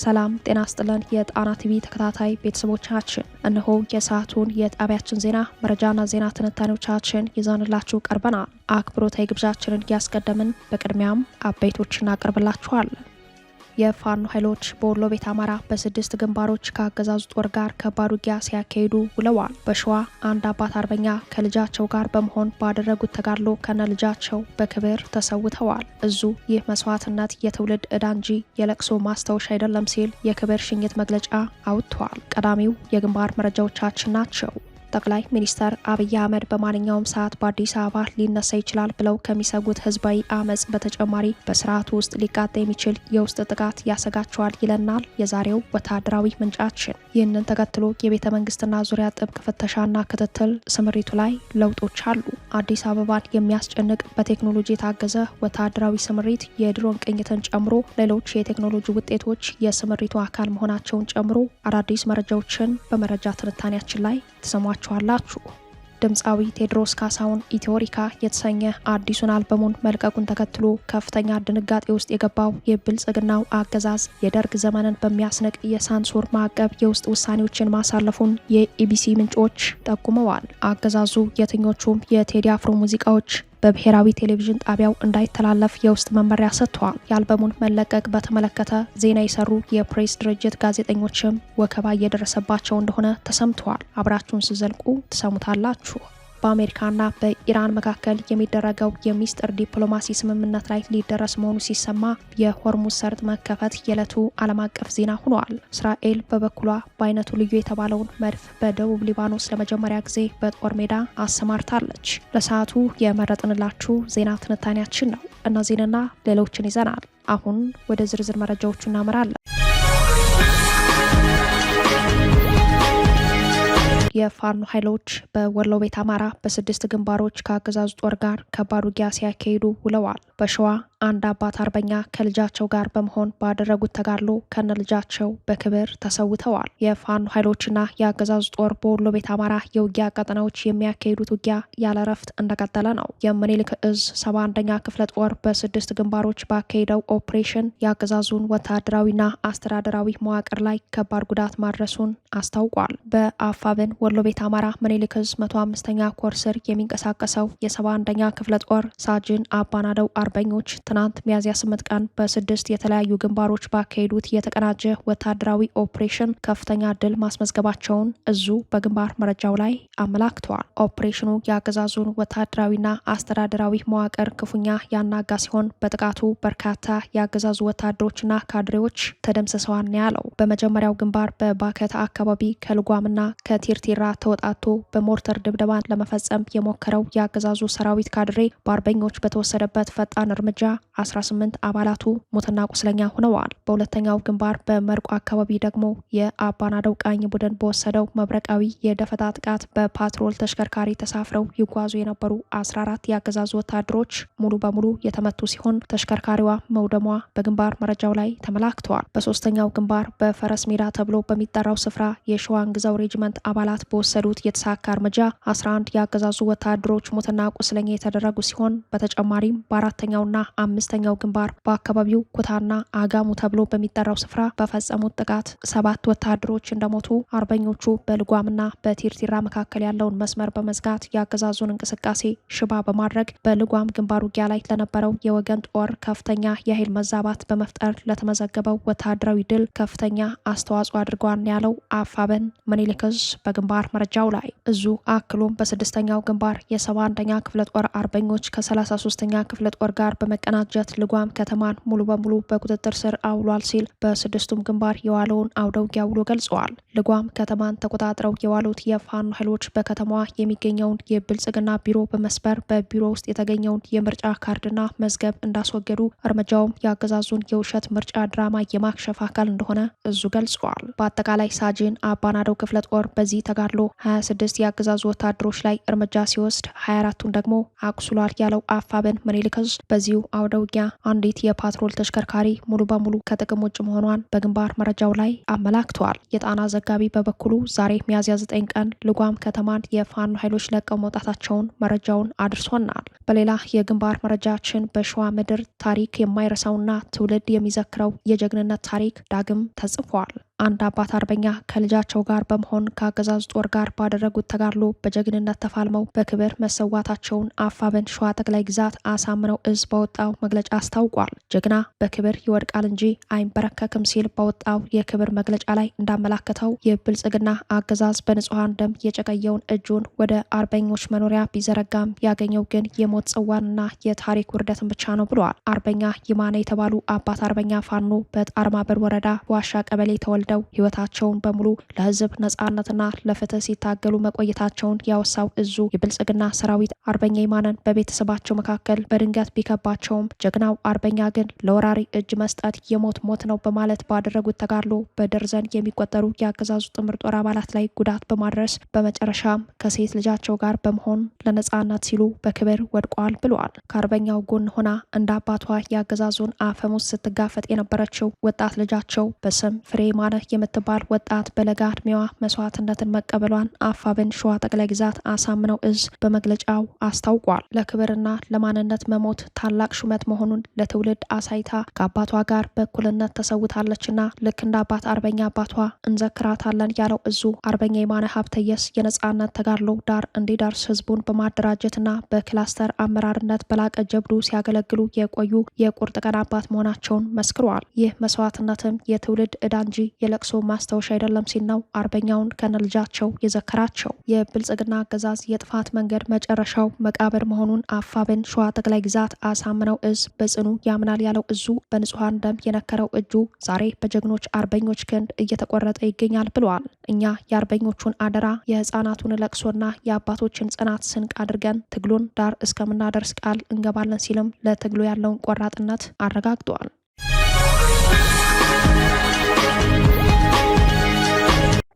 ሰላም ጤና ይስጥልን የጣና ቲቪ ተከታታይ ቤተሰቦቻችን እነሆ የሰዓቱን የጣቢያችን ዜና መረጃና ዜና ትንታኔዎቻችን ይዘንላችሁ ቀርበናል። አክብሮታዊ ግብዣችንን ያስቀደምን በቅድሚያም አበይቶችን እናቀርብላችኋለን። የፋኖ ኃይሎች በወሎ ቤት አማራ በ6 ግንባሮች ከአገዛዙ ጦር ጋር ከባድ ውጊያ ሲያካሂዱ ውለዋል። በሸዋ አንድ አባት አርበኛ ከልጃቸው ጋር በመሆን ባደረጉት ተጋድሎ ከነልጃቸው በክብር ተሰውተዋል። እዙ ይህ መስዋዕትነት የትውልድ ዕዳ እንጂ የለቅሶ ማስታወሻ አይደለም ሲል የክብር ሽኝት መግለጫ አውጥቷል። ቀዳሚው የግንባር መረጃዎቻችን ናቸው። ጠቅላይ ሚኒስትር አብይ አህመድ በማንኛውም ሰዓት በአዲስ አበባ ሊነሳ ይችላል ብለው ከሚሰጉት ህዝባዊ አመጽ በተጨማሪ በስርዓቱ ውስጥ ሊቃጣ የሚችል የውስጥ ጥቃት ያሰጋቸዋል ይለናል የዛሬው ወታደራዊ ምንጫችን። ይህንን ተከትሎ የቤተ መንግስትና ዙሪያ ጥብቅ ፍተሻና ክትትል ስምሪቱ ላይ ለውጦች አሉ። አዲስ አበባን የሚያስጨንቅ በቴክኖሎጂ የታገዘ ወታደራዊ ስምሪት የድሮን ቅኝትን ጨምሮ ሌሎች የቴክኖሎጂ ውጤቶች የስምሪቱ አካል መሆናቸውን ጨምሮ አዳዲስ መረጃዎችን በመረጃ ትንታኔያችን ላይ ተሰሟችኋላችሁ። ድምፃዊ ቴዎድሮስ ካሳሁን ኢትዮሪካ የተሰኘ አዲሱን አልበሙን መልቀቁን ተከትሎ ከፍተኛ ድንጋጤ ውስጥ የገባው የብልጽግናው አገዛዝ የደርግ ዘመንን በሚያስንቅ የሳንሱር ማዕቀብ የውስጥ ውሳኔዎችን ማሳለፉን የኢቢሲ ምንጮች ጠቁመዋል። አገዛዙ የትኞቹም የቴዲ አፍሮ ሙዚቃዎች በብሔራዊ ቴሌቪዥን ጣቢያው እንዳይተላለፍ የውስጥ መመሪያ ሰጥቷል። የአልበሙን መለቀቅ በተመለከተ ዜና የሰሩ የፕሬስ ድርጅት ጋዜጠኞችም ወከባ እየደረሰባቸው እንደሆነ ተሰምቷል። አብራችሁን ስዘልቁ ትሰሙታላችሁ። በአሜሪካና በኢራን መካከል የሚደረገው የሚስጥር ዲፕሎማሲ ስምምነት ላይ ሊደረስ መሆኑ ሲሰማ የሆርሙዝ ሰርጥ መከፈት የዕለቱ ዓለም አቀፍ ዜና ሆኗል። እስራኤል በበኩሏ በአይነቱ ልዩ የተባለውን መድፍ በደቡብ ሊባኖስ ለመጀመሪያ ጊዜ በጦር ሜዳ አሰማርታለች። ለሰዓቱ የመረጥንላችሁ ዜና ትንታኔያችን ነው። እነዚህንና ሌሎችን ይዘናል። አሁን ወደ ዝርዝር መረጃዎቹ እናመራለን። የፋኖ ኃይሎች በወሎ ቤት አማራ በ6 ግንባሮች ከአገዛዙ ጦር ጋር ከባድ ውጊያ ሲያካሂዱ ውለዋል። በሸዋ አንድ አባት አርበኛ ከልጃቸው ጋር በመሆን ባደረጉት ተጋድሎ ከነልጃቸው በክብር ተሰውተዋል። የፋኖ ኃይሎችና የአገዛዙ ጦር በወሎ ቤት አማራ የውጊያ ቀጠናዎች የሚያካሂዱት ውጊያ ያለ እረፍት እንደቀጠለ ነው። የምኒልክ እዝ 71ኛ ክፍለ ጦር በ6 ግንባሮች ባካሄደው ኦፕሬሽን የአገዛዙን ወታደራዊና አስተዳደራዊ መዋቅር ላይ ከባድ ጉዳት ማድረሱን አስታውቋል። በአፋብን ወሎ ቤት አማራ ምኒልክ እዝ 105ኛ ኮር ስር የሚንቀሳቀሰው የ71ኛ ክፍለ ጦር ሳጅን አባናደው አርበኞች ትናንት ሚያዝያ 8 ቀን በ6 የተለያዩ ግንባሮች ባካሄዱት የተቀናጀ ወታደራዊ ኦፕሬሽን ከፍተኛ ድል ማስመዝገባቸውን እዙ በግንባር መረጃው ላይ አመላክተዋል። ኦፕሬሽኑ የአገዛዙን ወታደራዊና አስተዳደራዊ መዋቅር ክፉኛ ያናጋ ሲሆን በጥቃቱ በርካታ የአገዛዙ ወታደሮችና ካድሬዎች ተደምስሰዋል ያለው። በመጀመሪያው ግንባር በባከት አካባቢ ከልጓምና ከቲርቲራ ተወጣቶ በሞርተር ድብደባን ለመፈጸም የሞከረው የአገዛዙ ሰራዊት ካድሬ በአርበኞች በተወሰደበት ፈጣን እርምጃ 18 አባላቱ ሞትና ቁስለኛ ሆነዋል። በሁለተኛው ግንባር በመርቆ አካባቢ ደግሞ የአባናደው ቃኝ ቡድን በወሰደው መብረቃዊ የደፈጣ ጥቃት በፓትሮል ተሽከርካሪ ተሳፍረው ይጓዙ የነበሩ 14 የአገዛዙ ወታደሮች ሙሉ በሙሉ የተመቱ ሲሆን ተሽከርካሪዋ መውደሟ በግንባር መረጃው ላይ ተመላክተዋል። በሶስተኛው ግንባር በፈረስ ሜዳ ተብሎ በሚጠራው ስፍራ የሸዋን ግዛው ሬጅመንት አባላት በወሰዱት የተሳካ እርምጃ 11 የአገዛዙ ወታደሮች ሞትና ቁስለኛ የተደረጉ ሲሆን በተጨማሪም በአራተኛውና አምስተኛው ግንባር በአካባቢው ኩታና አጋሙ ተብሎ በሚጠራው ስፍራ በፈጸሙት ጥቃት 7 ወታደሮች እንደሞቱ አርበኞቹ በልጓምና በቲርቲራ መካከል ያለውን መስመር በመዝጋት የአገዛዙን እንቅስቃሴ ሽባ በማድረግ በልጓም ግንባር ውጊያ ላይ ለነበረው የወገን ጦር ከፍተኛ የኃይል መዛባት በመፍጠር ለተመዘገበው ወታደራዊ ድል ከፍተኛ አስተዋጽኦ አድርጓል ያለው አፋብን ምኒልክ እዝ በግንባር መረጃው ላይ እዙ አክሎም በ6ኛው ግንባር የ71ኛ ክፍለ ጦር አርበኞች ከ33ኛ ክፍለ ጦር ጋር በመቀናጀት ልጓም ከተማን ሙሉ በሙሉ በቁጥጥር ስር አውሏል ሲል በ6ቱም ግንባር የዋለውን አውደ ውጊያ ውሎ ገልጸዋል። ልጓም ከተማን ተቆጣጥረው የዋሉት የፋኖ ኃይሎች በከተማዋ የሚገኘውን የብልጽግና ቢሮ በመስበር በቢሮ ውስጥ የተገኘውን የምርጫ ካርድና መዝገብ እንዳስወገዱ፣ እርምጃውም የአገዛዙን የውሸት ምርጫ ድራማ የማክሸፍ አካል እንደሆነ እዙ ገልጸዋል። በአጠቃላይ ሳጅን አባናደው ክፍለ ጦር በዚህ ተጋድሎ 26 የአገዛዙ ወታደሮች ላይ እርምጃ ሲወስድ 24ቱን ደግሞ አቁስሏል ያለው አፋብን ምኒልክ ዕዝ በዚሁ አውደ ውጊያ አንዲት የፓትሮል ተሽከርካሪ ሙሉ በሙሉ ከጥቅም ውጭ መሆኗን በግንባር መረጃው ላይ አመላክቷል። የጣና ዘጋቢ በበኩሉ ዛሬ ሚያዝያ 9 ቀን ልጓም ከተማን የፋኖ ኃይሎች ለቀው መውጣታቸውን መረጃውን አድርሶናል። በሌላ የግንባር መረጃችን በሸዋ ምድር ታሪክ የማይረሳውና ትውልድ የሚዘክረው የጀግንነት ታሪክ ዳግም ተጽፏል። አንድ አባት አርበኛ ከልጃቸው ጋር በመሆን ከአገዛዙ ጦር ጋር ባደረጉት ተጋድሎ በጀግንነት ተፋልመው በክብር መሰዋታቸውን አፋብን ሸዋ ጠቅላይ ግዛት አሳምነው ዕዝ በወጣው መግለጫ አስታውቋል። ጀግና በክብር ይወድቃል እንጂ አይንበረከክም ሲል በወጣው የክብር መግለጫ ላይ እንዳመላከተው የብልጽግና አገዛዝ በንጹሐን ደም የጨቀየውን እጁን ወደ አርበኞች መኖሪያ ቢዘረጋም ያገኘው ግን የሞት ጽዋንና የታሪክ ውርደትን ብቻ ነው ብለዋል። አርበኛ ይማነ የተባሉ አባት አርበኛ ፋኖ በጣርማበር ወረዳ ዋሻ ቀበሌ ተወልደ ህይወታቸውን በሙሉ ለህዝብ ነጻነትና ለፍትህ ሲታገሉ መቆየታቸውን ያወሳው ዕዙ የብልጽግና ሰራዊት አርበኛ ይማነን በቤተሰባቸው መካከል በድንገት ቢከባቸውም ጀግናው አርበኛ ግን ለወራሪ እጅ መስጠት የሞት ሞት ነው በማለት ባደረጉት ተጋድሎ በደርዘን የሚቆጠሩ የአገዛዙ ጥምር ጦር አባላት ላይ ጉዳት በማድረስ በመጨረሻም ከሴት ልጃቸው ጋር በመሆን ለነጻነት ሲሉ በክብር ወድቋል ብለዋል። ከአርበኛው ጎን ሆና እንደ አባቷ የአገዛዙን አፈሙዝ ስትጋፈጥ የነበረችው ወጣት ልጃቸው በስም ፍሬ ማነ የምትባል ወጣት በለጋ እድሜዋ መስዋዕትነትን መቀበሏን አፋብን ሸዋ ጠቅላይ ግዛት አሳምነው ዕዝ በመግለጫው አስታውቋል። ለክብርና ለማንነት መሞት ታላቅ ሹመት መሆኑን ለትውልድ አሳይታ ከአባቷ ጋር በእኩልነት ተሰውታለችና ልክ እንደ አባት አርበኛ አባቷ እንዘክራታለን ያለው ዕዙ አርበኛ የማነ ሀብተየስ የነጻነት ተጋድሎ ዳር እንዲደርስ ህዝቡን በማደራጀትና በክላስተር አመራርነት በላቀ ጀብዱ ሲያገለግሉ የቆዩ የቁርጥ ቀን አባት መሆናቸውን መስክረዋል። ይህ መስዋዕትነትም የትውልድ ዕዳ እንጂ የለቅሶ ማስታወሻ አይደለም ሲል ነው አርበኛውን ከነልጃቸው የዘከራቸው። የብልጽግና አገዛዝ የጥፋት መንገድ መጨረሻው መቃብር መሆኑን አፋብን ሸዋ ጠቅላይ ግዛት አሳምነው ዕዝ በጽኑ ያምናል ያለው ዕዙ በንጹሐን ደም የነከረው እጁ ዛሬ በጀግኖች አርበኞች ክንድ እየተቆረጠ ይገኛል ብለዋል። እኛ የአርበኞቹን አደራ የህፃናቱን ለቅሶና የአባቶችን ጽናት ስንቅ አድርገን ትግሉን ዳር እስከምናደርስ ቃል እንገባለን ሲልም ለትግሉ ያለውን ቆራጥነት አረጋግጠዋል።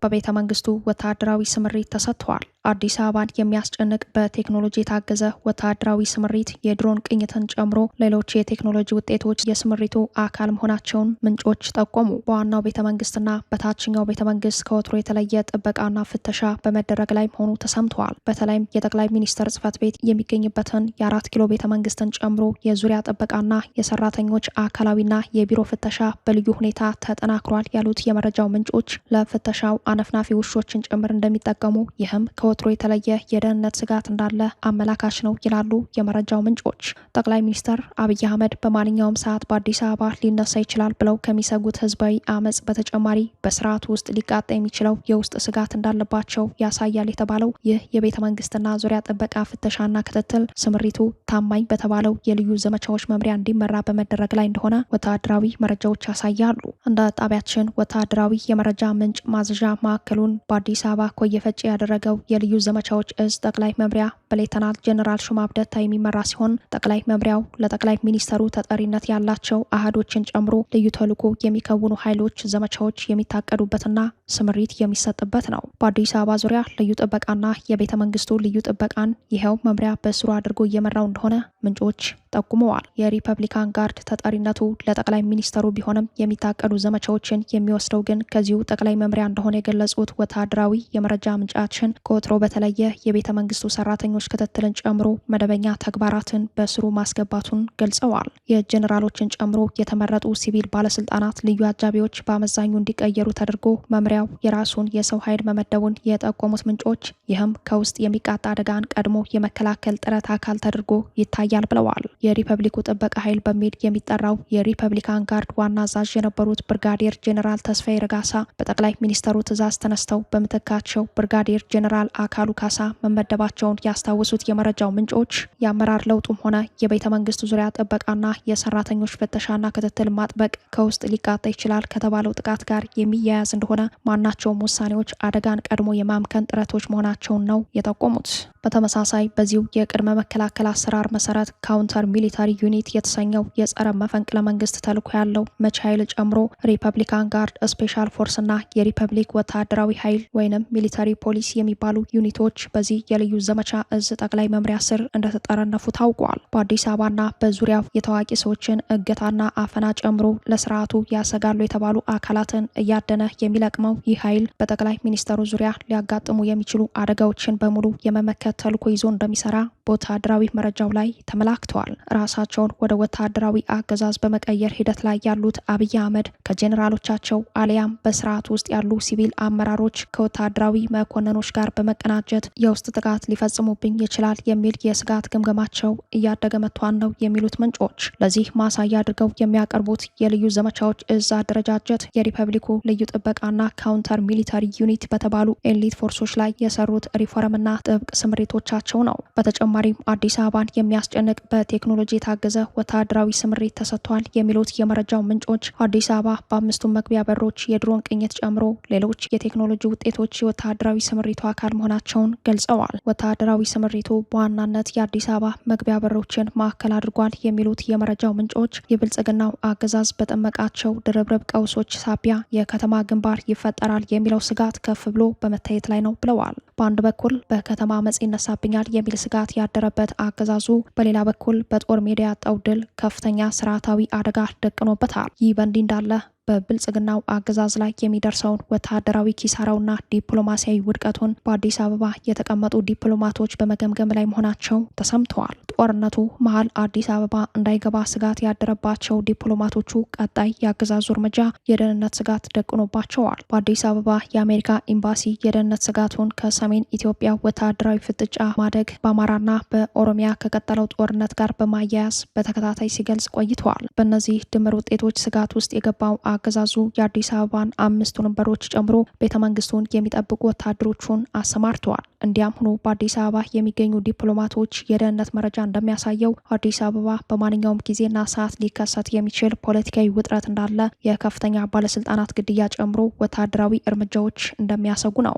በቤተ መንግስቱ ወታደራዊ ስምሪት ተሰጥቷል። አዲስ አበባን የሚያስጨንቅ በቴክኖሎጂ የታገዘ ወታደራዊ ስምሪት የድሮን ቅኝትን ጨምሮ ሌሎች የቴክኖሎጂ ውጤቶች የስምሪቱ አካል መሆናቸውን ምንጮች ጠቆሙ። በዋናው ቤተ መንግስትና በታችኛው ቤተ መንግስት ከወትሮ የተለየ ጥበቃና ፍተሻ በመደረግ ላይ መሆኑ ተሰምተዋል። በተለይም የጠቅላይ ሚኒስትር ጽህፈት ቤት የሚገኝበትን የ4 ኪሎ ቤተ መንግስትን ጨምሮ የዙሪያ ጥበቃና የሰራተኞች አካላዊና የቢሮ ፍተሻ በልዩ ሁኔታ ተጠናክሯል ያሉት የመረጃው ምንጮች ለፍተሻው አነፍናፊ ውሾችን ጭምር እንደሚጠቀሙ ይህም ከወትሮ የተለየ የደህንነት ስጋት እንዳለ አመላካች ነው ይላሉ የመረጃው ምንጮች። ጠቅላይ ሚኒስትር አብይ አህመድ በማንኛውም ሰዓት በአዲስ አበባ ሊነሳ ይችላል ብለው ከሚሰጉት ህዝባዊ አመጽ በተጨማሪ በስርዓቱ ውስጥ ሊቃጣ የሚችለው የውስጥ ስጋት እንዳለባቸው ያሳያል የተባለው ይህ የቤተ መንግስትና ዙሪያ ጥበቃ ፍተሻና ክትትል ስምሪቱ ታማኝ በተባለው የልዩ ዘመቻዎች መምሪያ እንዲመራ በመደረግ ላይ እንደሆነ ወታደራዊ መረጃዎች ያሳያሉ። እንደ ጣቢያችን ወታደራዊ የመረጃ ምንጭ ማዘዣ ማዕከሉን በአዲስ አበባ ኮየፈጭ ያደረገው የልዩ ዘመቻዎች ዕዝ ጠቅላይ መምሪያ በሌተናል ጀነራል ሹማ ብደታ የሚመራ ሲሆን ጠቅላይ መምሪያው ለጠቅላይ ሚኒስተሩ ተጠሪነት ያላቸው አህዶችን ጨምሮ ልዩ ተልዕኮ የሚከውኑ ኃይሎች ዘመቻዎች የሚታቀዱበትና ስምሪት የሚሰጥበት ነው። በአዲስ አበባ ዙሪያ ልዩ ጥበቃና የቤተ መንግስቱ ልዩ ጥበቃን ይኸው መምሪያ በስሩ አድርጎ እየመራው እንደሆነ ምንጮች ጠቁመዋል። የሪፐብሊካን ጋርድ ተጠሪነቱ ለጠቅላይ ሚኒስተሩ ቢሆንም የሚታቀዱ ዘመቻዎችን የሚወስደው ግን ከዚሁ ጠቅላይ መምሪያ እንደሆነ የገለጹት ወታደራዊ የመረጃ ምንጫችን ከወትሮ በተለየ የቤተ መንግስቱ ሰራተኞች ክትትልን ጨምሮ መደበኛ ተግባራትን በስሩ ማስገባቱን ገልጸዋል። የጀኔራሎችን ጨምሮ የተመረጡ ሲቪል ባለስልጣናት ልዩ አጃቢዎች በአመዛኙ እንዲቀየሩ ተደርጎ መምሪያው የራሱን የሰው ኃይል መመደቡን የጠቆሙት ምንጮች ይህም ከውስጥ የሚቃጣ አደጋን ቀድሞ የመከላከል ጥረት አካል ተደርጎ ይታያል ብለዋል። የሪፐብሊኩ ጥበቃ ኃይል በሚል የሚጠራው የሪፐብሊካን ጋርድ ዋና አዛዥ የነበሩት ብርጋዴር ጄኔራል ተስፋዬ ረጋሳ በጠቅላይ ሚኒስተሩ ትዕዛዝ ተነስተው በምትካቸው ብርጋዴር ጄኔራል አካሉ ካሳ መመደባቸውን ያስታወሱት የመረጃው ምንጮች የአመራር ለውጡም ሆነ የቤተ መንግስቱ ዙሪያ ጥበቃና የሰራተኞች ፍተሻና ክትትል ማጥበቅ ከውስጥ ሊቃጣ ይችላል ከተባለው ጥቃት ጋር የሚያያዝ እንደሆነ ማናቸውም ውሳኔዎች አደጋን ቀድሞ የማምከን ጥረቶች መሆናቸውን ነው የጠቆሙት። በተመሳሳይ በዚሁ የቅድመ መከላከል አሰራር መሰረት ካውንተር ሚሊታሪ ዩኒት የተሰኘው የጸረ መፈንቅለ መንግስት ተልዕኮ ያለው መች ኃይል ጨምሮ ሪፐብሊካን ጋርድ፣ ስፔሻል ፎርስ እና የሪፐብሊክ ወታደራዊ ኃይል ወይንም ሚሊታሪ ፖሊስ የሚባሉ ዩኒቶች በዚህ የልዩ ዘመቻ እዝ ጠቅላይ መምሪያ ስር እንደተጠረነፉ ታውቋል። በአዲስ አበባና በዙሪያው የታዋቂ ሰዎችን እገታና አፈና ጨምሮ ለስርዓቱ ያሰጋሉ የተባሉ አካላትን እያደነ የሚለቅመው ይህ ኃይል በጠቅላይ ሚኒስተሩ ዙሪያ ሊያጋጥሙ የሚችሉ አደጋዎችን በሙሉ የመመከት ተልዕኮ ይዞ እንደሚሰራ በወታደራዊ መረጃው ላይ ተመላክተዋል። ራሳቸውን ወደ ወታደራዊ አገዛዝ በመቀየር ሂደት ላይ ያሉት አብይ አህመድ ከጄኔራሎቻቸው አሊያም በስርዓት ውስጥ ያሉ ሲቪል አመራሮች ከወታደራዊ መኮንኖች ጋር በመቀናጀት የውስጥ ጥቃት ሊፈጽሙብኝ ይችላል የሚል የስጋት ግምገማቸው እያደገ መጥቷል ነው የሚሉት ምንጮች። ለዚህ ማሳያ አድርገው የሚያቀርቡት የልዩ ዘመቻዎች እዝ አደረጃጀት የሪፐብሊኩ ልዩ ጥበቃና ካውንተር ሚሊታሪ ዩኒት በተባሉ ኤሊት ፎርሶች ላይ የሰሩት ሪፎርምና ጥብቅ ስምሪቶቻቸው ነው። በተጨማሪም አዲስ አበባን የሚያስጨንቅ በቴክኖሎጂ የታገዘ ወታደራዊ ስምሪት ተሰጥቷል የሚሉት የመረጃው ምንጮች አዲስ አበባ በአምስቱም መግቢያ በሮች የድሮን ቅኝት ጨምሮ ሌሎች የቴክኖሎጂ ውጤቶች የወታደራዊ ስምሪቱ አካል መሆናቸውን ገልጸዋል። ወታደራዊ ስምሪቱ በዋናነት የአዲስ አበባ መግቢያ በሮችን ማዕከል አድርጓል የሚሉት የመረጃው ምንጮች የብልጽግናው አገዛዝ በጠመቃቸው ድርብርብ ቀውሶች ሳቢያ የከተማ ግንባር ይፈጠራል የሚለው ስጋት ከፍ ብሎ በመታየት ላይ ነው ብለዋል። በአንድ በኩል በከተማ አመጽ ይነሳብኛል የሚል ስጋት ያደረበት አገዛዙ በሌላ በኩል በጦር ሜዳ ያጣው ድል ከፍተኛ ስርዓታዊ አደጋ ደቅኖበታል። ይህ በእንዲህ እንዳለ በብልጽግናው አገዛዝ ላይ የሚደርሰውን ወታደራዊ ኪሳራውና ዲፕሎማሲያዊ ውድቀቱን በአዲስ አበባ የተቀመጡ ዲፕሎማቶች በመገምገም ላይ መሆናቸው ተሰምተዋል። ጦርነቱ መሀል አዲስ አበባ እንዳይገባ ስጋት ያደረባቸው ዲፕሎማቶቹ ቀጣይ የአገዛዙ እርምጃ የደህንነት ስጋት ደቅኖባቸዋል። በአዲስ አበባ የአሜሪካ ኤምባሲ የደህንነት ስጋቱን ከሰሜን ኢትዮጵያ ወታደራዊ ፍጥጫ ማደግ በአማራና በኦሮሚያ ከቀጠለው ጦርነት ጋር በማያያዝ በተከታታይ ሲገልጽ ቆይተዋል። በእነዚህ ድምር ውጤቶች ስጋት ውስጥ የገባው አገዛዙ የአዲስ አበባን አምስቱን በሮች ጨምሮ ቤተ መንግስቱን የሚጠብቁ ወታደሮቹን አሰማርተዋል። እንዲያም ሆኖ በአዲስ አበባ የሚገኙ ዲፕሎማቶች የደህንነት መረጃ እንደሚያሳየው አዲስ አበባ በማንኛውም ጊዜና ሰዓት ሊከሰት የሚችል ፖለቲካዊ ውጥረት እንዳለ፣ የከፍተኛ ባለስልጣናት ግድያ ጨምሮ ወታደራዊ እርምጃዎች እንደሚያሰጉ ነው።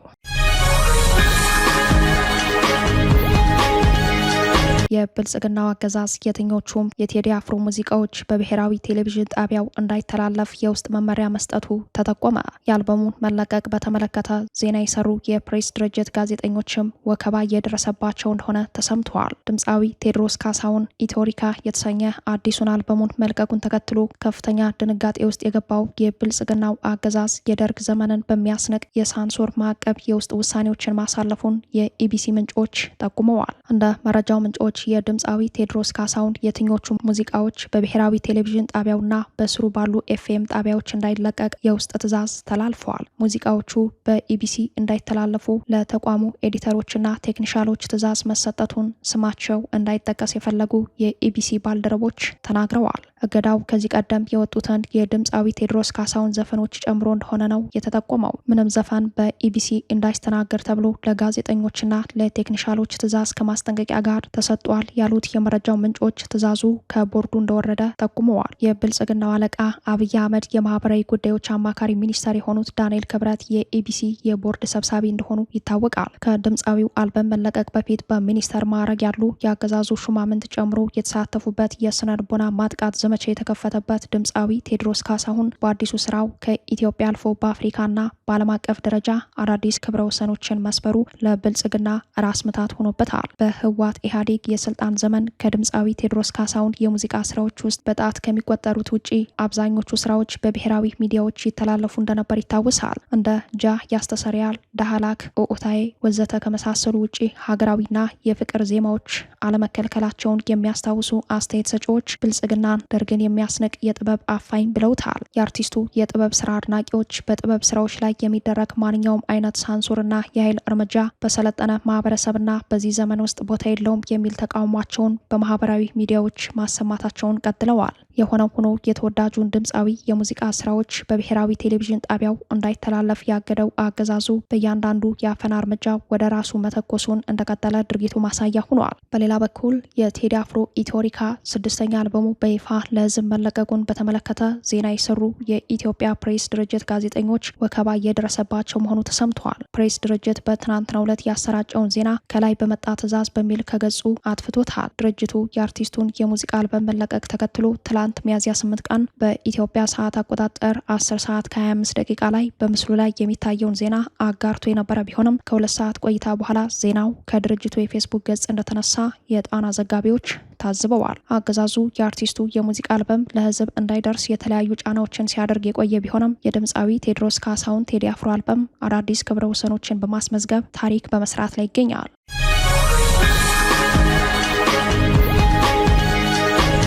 የብልጽግናው አገዛዝ የትኞቹም የቴዲ አፍሮ ሙዚቃዎች በብሔራዊ ቴሌቪዥን ጣቢያው እንዳይተላለፍ የውስጥ መመሪያ መስጠቱ ተጠቆመ። የአልበሙን መለቀቅ በተመለከተ ዜና የሰሩ የፕሬስ ድርጅት ጋዜጠኞችም ወከባ እየደረሰባቸው እንደሆነ ተሰምተዋል። ድምፃዊ ቴዎድሮስ ካሳሁን ኢትዮሪካ የተሰኘ አዲሱን አልበሙን መልቀቁን ተከትሎ ከፍተኛ ድንጋጤ ውስጥ የገባው የብልጽግናው አገዛዝ የደርግ ዘመንን በሚያስንቅ የሳንሱር ማዕቀብ የውስጥ ውሳኔዎችን ማሳለፉን የኢቢሲ ምንጮች ጠቁመዋል። እንደ መረጃው ምንጮች የድምፃዊ ቴዎድሮስ ካሳሁን የትኞቹ ሙዚቃዎች በብሔራዊ ቴሌቪዥን ጣቢያውና በስሩ ባሉ ኤፍኤም ጣቢያዎች እንዳይለቀቅ የውስጥ ትዕዛዝ ተላልፈዋል። ሙዚቃዎቹ በኢቢሲ እንዳይተላለፉ ለተቋሙ ኤዲተሮችና ቴክኒሻሎች ትዕዛዝ መሰጠቱን ስማቸው እንዳይጠቀስ የፈለጉ የኢቢሲ ባልደረቦች ተናግረዋል። እገዳው ከዚህ ቀደም የወጡትን የድምፃዊ ቴዎድሮስ ካሳሁን ዘፈኖች ጨምሮ እንደሆነ ነው የተጠቆመው። ምንም ዘፈን በኢቢሲ እንዳይስተናገድ ተብሎ ለጋዜጠኞችና ለቴክኒሻሎች ትዕዛዝ ከማስጠንቀቂያ ጋር ተሰጥቷል ያሉት የመረጃው ምንጮች ትዕዛዙ ከቦርዱ እንደወረደ ጠቁመዋል። የብልጽግናው አለቃ አብይ አህመድ የማህበራዊ ጉዳዮች አማካሪ ሚኒስተር የሆኑት ዳንኤል ክብረት የኢቢሲ የቦርድ ሰብሳቢ እንደሆኑ ይታወቃል። ከድምፃዊው አልበም መለቀቅ በፊት በሚኒስተር ማዕረግ ያሉ የአገዛዙ ሹማምንት ጨምሮ የተሳተፉበት የስነ ልቦና ማጥቃት ዘመቻ የተከፈተበት ድምፃዊ ቴዎድሮስ ካሳሁን በአዲሱ ስራው ከኢትዮጵያ አልፎ በአፍሪካና በዓለም አቀፍ ደረጃ አዳዲስ ክብረ ወሰኖችን መስበሩ ለብልጽግና ራስ ምታት ሆኖበታል። በህወሓት ኢህአዴግ የስልጣን ዘመን ከድምፃዊ ቴዎድሮስ ካሳሁን የሙዚቃ ስራዎች ውስጥ በጣት ከሚቆጠሩት ውጪ አብዛኞቹ ስራዎች በብሔራዊ ሚዲያዎች ይተላለፉ እንደነበር ይታወሳል። እንደ ጃ ያስተሰርያል፣ ዳህላክ፣ ኦኦታዬ ወዘተ ከመሳሰሉ ውጪ ሀገራዊና የፍቅር ዜማዎች አለመከልከላቸውን የሚያስታውሱ አስተያየት ሰጪዎች ብልጽግናን ደርግን የሚያስንቅ የጥበብ አፋኝ ብለውታል። የአርቲስቱ የጥበብ ስራ አድናቂዎች በጥበብ ስራዎች ላይ የሚደረግ ማንኛውም አይነት ሳንሱርና የኃይል እርምጃ በሰለጠነ ማህበረሰብና በዚህ ዘመን ውስጥ ቦታ የለውም የሚል ተቃውሟቸውን በማህበራዊ ሚዲያዎች ማሰማታቸውን ቀጥለዋል። የሆነው ሆኖ የተወዳጁን ድምፃዊ የሙዚቃ ስራዎች በብሔራዊ ቴሌቪዥን ጣቢያው እንዳይተላለፍ ያገደው አገዛዙ በእያንዳንዱ የአፈና እርምጃ ወደ ራሱ መተኮሱን እንደቀጠለ ድርጊቱ ማሳያ ሆኗል። በሌላ በኩል የቴዲ አፍሮ ኢትዮሪካ 6ኛ አልበሙ በይፋ ለህዝብ መለቀቁን በተመለከተ ዜና የሰሩ የኢትዮጵያ ፕሬስ ድርጅት ጋዜጠኞች ወከባ እየደረሰባቸው መሆኑ ተሰምተዋል። ፕሬስ ድርጅት በትናንትናው ዕለት ያሰራጨውን ዜና ከላይ በመጣ ትዕዛዝ በሚል ከገጹ አጥፍቶታል። ድርጅቱ የአርቲስቱን የሙዚቃ አልበም መለቀቅ ተከትሎ ትላንት ሚያዝያ 8 ቀን በኢትዮጵያ ሰዓት አቆጣጠር 10 ሰዓት ከ25 ደቂቃ ላይ በምስሉ ላይ የሚታየውን ዜና አጋርቶ የነበረ ቢሆንም ከ2 ሰዓት ቆይታ በኋላ ዜናው ከድርጅቱ የፌስቡክ ገጽ እንደተነሳ የጣና ዘጋቢዎች ታዝበዋል። አገዛዙ የአርቲስቱ የሙዚቃ አልበም ለህዝብ እንዳይደርስ የተለያዩ ጫናዎችን ሲያደርግ የቆየ ቢሆንም የድምፃዊ ቴዎድሮስ ካሳሁን ቴዲ አፍሮ አልበም አዳዲስ ክብረ ወሰኖችን በማስመዝገብ ታሪክ በመስራት ላይ ይገኛል።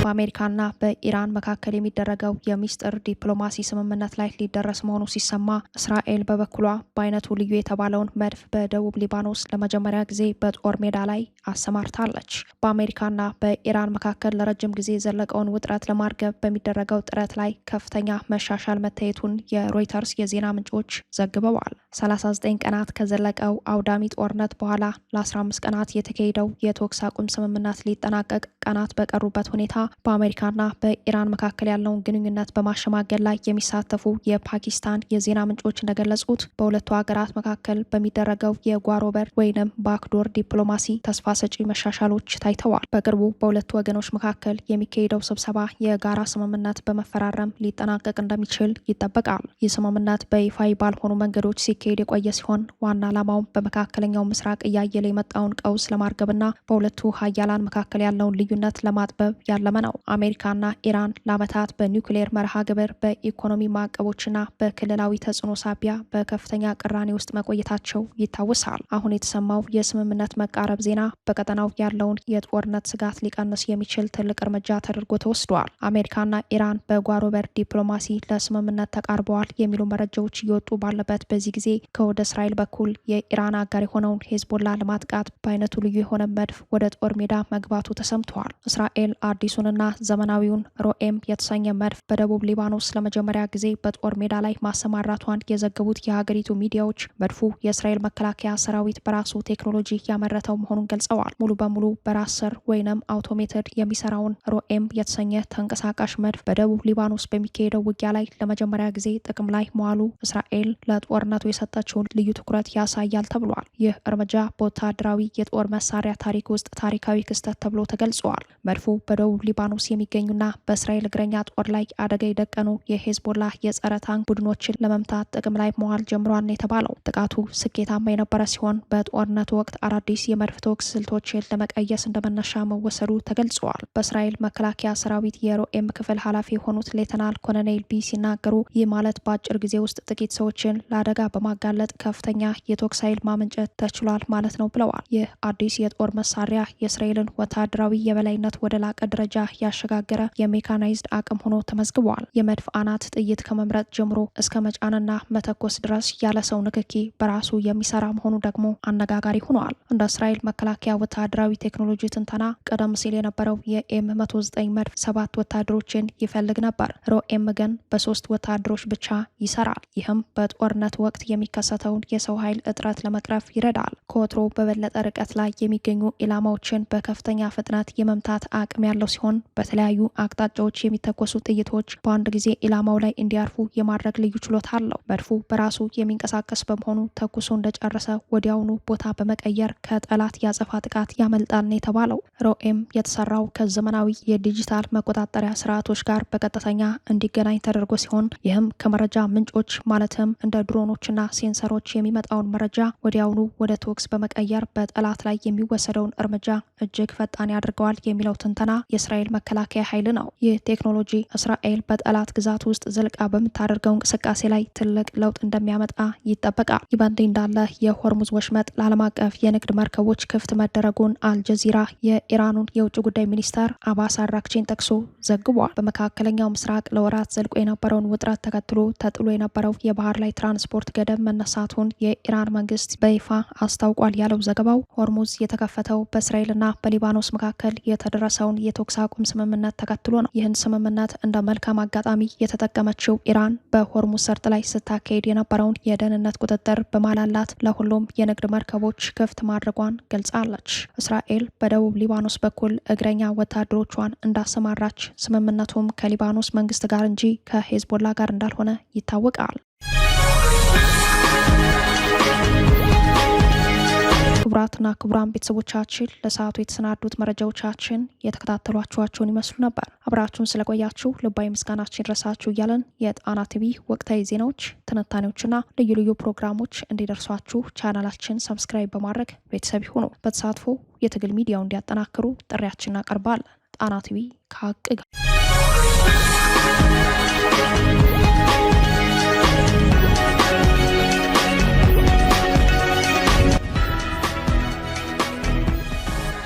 በአሜሪካና በኢራን መካከል የሚደረገው የሚስጥር ዲፕሎማሲ ስምምነት ላይ ሊደረስ መሆኑ ሲሰማ እስራኤል በበኩሏ በአይነቱ ልዩ የተባለውን መድፍ በደቡብ ሊባኖስ ለመጀመሪያ ጊዜ በጦር ሜዳ ላይ አሰማርታለች። በአሜሪካና በኢራን መካከል ለረጅም ጊዜ የዘለቀውን ውጥረት ለማርገብ በሚደረገው ጥረት ላይ ከፍተኛ መሻሻል መታየቱን የሮይተርስ የዜና ምንጮች ዘግበዋል። 39 ቀናት ከዘለቀው አውዳሚ ጦርነት በኋላ ለ15 ቀናት የተካሄደው የተኩስ አቁም ስምምነት ሊጠናቀቅ ቀናት በቀሩበት ሁኔታ በአሜሪካና በኢራን መካከል ያለውን ግንኙነት በማሸማገል ላይ የሚሳተፉ የፓኪስታን የዜና ምንጮች እንደገለጹት በሁለቱ ሀገራት መካከል በሚደረገው የጓሮ በር ወይንም ባክዶር ዲፕሎማሲ ተስፋ ሰጪ መሻሻሎች ታይተዋል። በቅርቡ በሁለቱ ወገኖች መካከል የሚካሄደው ስብሰባ የጋራ ስምምነት በመፈራረም ሊጠናቀቅ እንደሚችል ይጠበቃል። ይህ ስምምነት በይፋዊ ባልሆኑ መንገዶች ሲካሄድ የቆየ ሲሆን ዋና ዓላማውም በመካከለኛው ምስራቅ እያየለ የመጣውን ቀውስ ለማርገብና በሁለቱ ሀያላን መካከል ያለውን ልዩነት ለማጥበብ ያለመ ነው። አሜሪካና ኢራን ለዓመታት በኒውክሌር መርሃ ግብር፣ በኢኮኖሚ ማዕቀቦችና በክልላዊ ተጽዕኖ ሳቢያ በከፍተኛ ቅራኔ ውስጥ መቆየታቸው ይታወሳል። አሁን የተሰማው የስምምነት መቃረብ ዜና በቀጠናው ያለውን የጦርነት ስጋት ሊቀንስ የሚችል ትልቅ እርምጃ ተደርጎ ተወስዷል። አሜሪካና ኢራን በጓሮ በር ዲፕሎማሲ ለስምምነት ተቃርበዋል የሚሉ መረጃዎች እየወጡ ባለበት በዚህ ጊዜ ከወደ እስራኤል በኩል የኢራን አጋር የሆነውን ሄዝቦላ ለማጥቃት በአይነቱ ልዩ የሆነ መድፍ ወደ ጦር ሜዳ መግባቱ ተሰምተዋል። እስራኤል አዲሱንና ዘመናዊውን ሮኤም የተሰኘ መድፍ በደቡብ ሊባኖስ ለመጀመሪያ ጊዜ በጦር ሜዳ ላይ ማሰማራቷን የዘገቡት የሀገሪቱ ሚዲያዎች መድፉ የእስራኤል መከላከያ ሰራዊት በራሱ ቴክኖሎጂ ያመረተው መሆኑን ገልጸዋል። ሙሉ በሙሉ በራስ ሰር ወይንም አውቶሜትድ የሚሰራውን ሮኤም የተሰኘ ተንቀሳቃሽ መድፍ በደቡብ ሊባኖስ በሚካሄደው ውጊያ ላይ ለመጀመሪያ ጊዜ ጥቅም ላይ መዋሉ እስራኤል ለጦርነቱ የሰጠችውን ልዩ ትኩረት ያሳያል ተብሏል። ይህ እርምጃ በወታደራዊ የጦር መሳሪያ ታሪክ ውስጥ ታሪካዊ ክስተት ተብሎ ተገልጿል። መድፉ በደቡብ ሊባኖስ የሚገኙና በእስራኤል እግረኛ ጦር ላይ አደጋ የደቀኑ የሄዝቦላ የጸረ ታንክ ቡድኖችን ለመምታት ጥቅም ላይ መዋል ጀምሯል የተባለው ጥቃቱ ስኬታማ የነበረ ሲሆን በጦርነቱ ወቅት አዳዲስ የመድፍ ተኩስ ስልቶችን ለመቀየስ እንደመነሻ መወሰዱ ተገልጿል። በእስራኤል መከላከያ ሰራዊት የሮኤም ክፍል ኃላፊ የሆኑት ሌተናል ኮሎኔል ቢ ሲናገሩ ይህ ማለት በአጭር ጊዜ ውስጥ ጥቂት ሰዎችን ለአደጋ በማጋለጥ ከፍተኛ የተኩስ ኃይል ማመንጨት ተችሏል ማለት ነው ብለዋል። ይህ አዲስ የጦር መሳሪያ የእስራኤልን ወታደራዊ የበላይነት ወደ ላቀ ደረጃ ያሸጋገረ የሜካናይዝድ አቅም ሆኖ ተመዝግቧል። የመድፍ አናት ጥይት ከመምረጥ ጀምሮ እስከ መጫንና መተኮስ ድረስ ያለ ሰው ንክኪ በራሱ የሚሰራ መሆኑ ደግሞ አነጋጋሪ ሆኗል። እንደ እስራኤል መከላከያ ወታደራዊ ቴክኖሎጂ ትንተና ቀደም ሲል የነበረው የኤም 109 መድፍ 7 ወታደሮችን ይፈልግ ነበር። ሮኤም ግን በ3 ወታደሮች ብቻ ይሰራል። ይህም በጦርነት ወቅት የሚከሰተውን የሰው ኃይል እጥረት ለመቅረፍ ይረዳል። ከወትሮ በበለጠ ርቀት ላይ የሚገኙ ኢላማዎችን በከፍተኛ ፍጥነት የመምታት አቅም ያለው ሲሆን በተለያዩ አቅጣጫዎች የሚተኮሱ ጥይቶች በአንድ ጊዜ ኢላማው ላይ እንዲያርፉ የማድረግ ልዩ ችሎታ አለው። መድፉ በራሱ የሚንቀሳቀስ በመሆኑ ተኩሶ እንደጨረሰ ወዲያውኑ ቦታ በመቀየር ከጠላት ያጸፋ ጥቃት ያመልጣል የተባለው ሮኤም የተሰራው ከዘመናዊ የዲጂታል መቆጣጠሪያ ስርዓቶች ጋር በቀጥተኛ እንዲገናኝ ተደርጎ ሲሆን ይህም ከመረጃ ምንጮች ማለትም እንደ ድሮኖችና ሴንሰሮች የሚመጣውን መረጃ ወዲያውኑ ወደ ተኩስ በመቀየር በጠላት ላይ የሚወሰደውን እርምጃ እጅግ ፈጣን ያደርገዋል የሚለው ትንተና የእስራኤል መከላከያ ኃይል ነው። ይህ ቴክኖሎጂ እስራኤል በጠላት ግዛት ውስጥ ዘልቃ በምታደርገው እንቅስቃሴ ላይ ትልቅ ለውጥ እንደሚያመጣ ይጠበቃል። ይህ በእንዲህ እንዳለ የሆርሙዝ ወሽመጥ ለዓለም አቀፍ የንግድ መርከቦች ክፍት መደረጉን አልጀዚራ የኢራኑን የውጭ ጉዳይ ሚኒስተር አባስ አራክቺን ጠቅሶ ዘግቧል። በመካከለኛው ምስራቅ ለወራት ዘልቆ የነበረውን ውጥረት ተከትሎ ተጥሎ የነበረው የባህር ላይ ትራንስፖርት ገደብ መነሳቱን የኢራን መንግስት በይፋ አስታውቋል ያለው ዘገባው ሆርሙዝ የተከፈተው በእስራኤልና በሊባኖስ መካከል የተደረሰውን የተኩስ አቁም ስምምነት ተከትሎ ነው። ይህን ስምምነት እንደ መልካም አጋጣሚ የተጠቀመችው ኢራን በሆርሙዝ ሰርጥ ላይ ስታካሄድ የነበረውን የደህንነት ቁጥጥር በማላላት ለሁሉም የንግድ መርከቦች ክፍት ማድረጓን ገልጻለች። እስራኤል በደቡብ ሊባኖስ በኩል እግረኛ ወታደሮቿን እንዳሰማራች፣ ስምምነቱም ከሊባኖስ መንግስት ጋር እንጂ ከሄዝቦላ ጋር እንዳልሆነ ይታወቃል። ክቡራትና ክቡራን ቤተሰቦቻችን ለሰዓቱ የተሰናዱት መረጃዎቻችን የተከታተሏችኋቸውን ይመስሉ ነበር። አብራችሁን ስለቆያችሁ ልባዊ ምስጋናችን ይድረሳችሁ እያለን የጣና ቲቪ ወቅታዊ ዜናዎች፣ ትንታኔዎችና ልዩ ልዩ ፕሮግራሞች እንዲደርሷችሁ ቻናላችን ሰብስክራይብ በማድረግ ቤተሰብ ይሁኑ። በተሳትፎ የትግል ሚዲያው እንዲያጠናክሩ ጥሪያችን እናቀርባለን። ጣና ቲቪ ከሀቅ ጋር